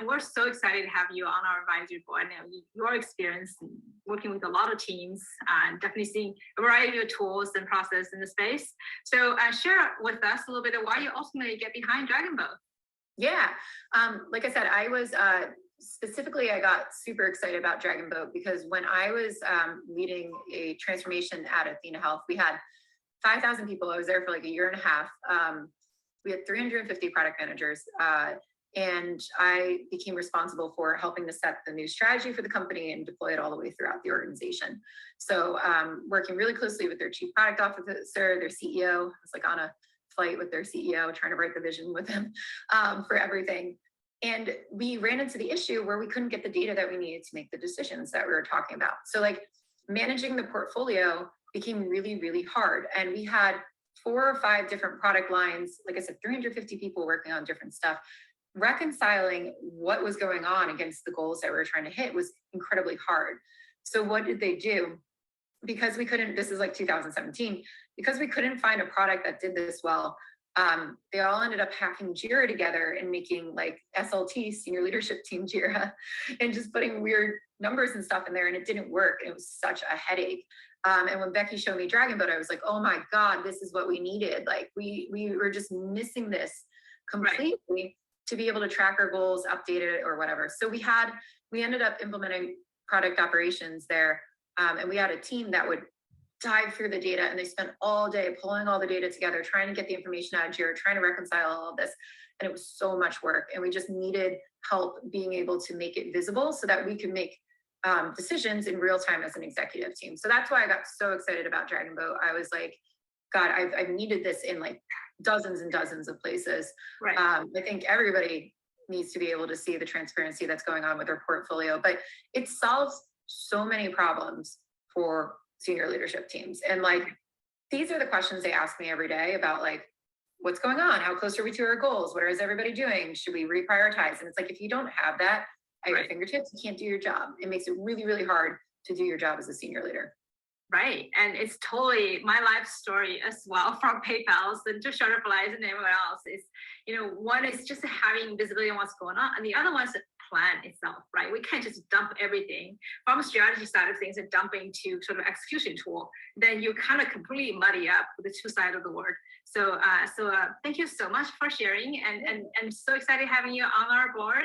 we're so excited to have you on our advisory board. I know your experience working with a lot of teams and definitely seeing a variety of tools and process in the space. So share with us a little bit of why you ultimately get behind Dragonboat. Yeah, like I said, I was specifically, I got super excited about Dragonboat because when I was leading a transformation at Athena Health, we had 5,000 people. I was there for like a year and a half. We had 350 product managers, and I became responsible for helping to set the new strategy for the company and deploy it all the way throughout the organization. So working really closely with their chief product officer, their CEO. I was like on a flight with their CEO, trying to write the vision with him for everything. And we ran into the issue where we couldn't get the data that we needed to make the decisions that we were talking about. So like managing the portfolio became really, really hard. And we had 4 or 5 different product lines, like I said, 350 people working on different stuff. Reconciling what was going on against the goals that we were trying to hit was incredibly hard. So what did they do? Because we couldn't, this is like 2017, because we couldn't find a product that did this well, they all ended up hacking Jira together and making like SLT, senior leadership team Jira, and just putting weird numbers and stuff in there, and it didn't work. It was such a headache. And when Becky showed me Dragonboat, I was like, oh my God, this is what we needed. Like we were just missing this completely. Right. To be able to track our goals, update it or whatever. So we ended up implementing product operations there. And we had a team that would dive through the data, and they spent all day pulling all the data together, trying to get the information out of Jira, trying to reconcile all of this. And it was so much work. And we just needed help being able to make it visible so that we could make decisions in real time as an executive team. So that's why I got so excited about Dragonboat. I was like, God, I've needed this in like dozens and dozens of places. Right. I think everybody needs to be able to see the transparency that's going on with their portfolio, but it solves so many problems for senior leadership teams. And like, these are the questions they ask me every day about like, what's going on? How close are we to our goals? What is everybody doing? Should we reprioritize? And it's like, if you don't have that at your fingertips, you can't do your job. It makes it really, really hard to do your job as a senior leader. Right. And it's totally my life story as well, from PayPal and to Shutterflies and everyone else. Is, one is just having visibility on what's going on. And the other one is the plan itself, right? We can't just dump everything from a strategy side of things and dump into sort of execution tool. Then you kind of completely muddy up the two sides of the word. So thank you so much for sharing, and so excited having you on our board.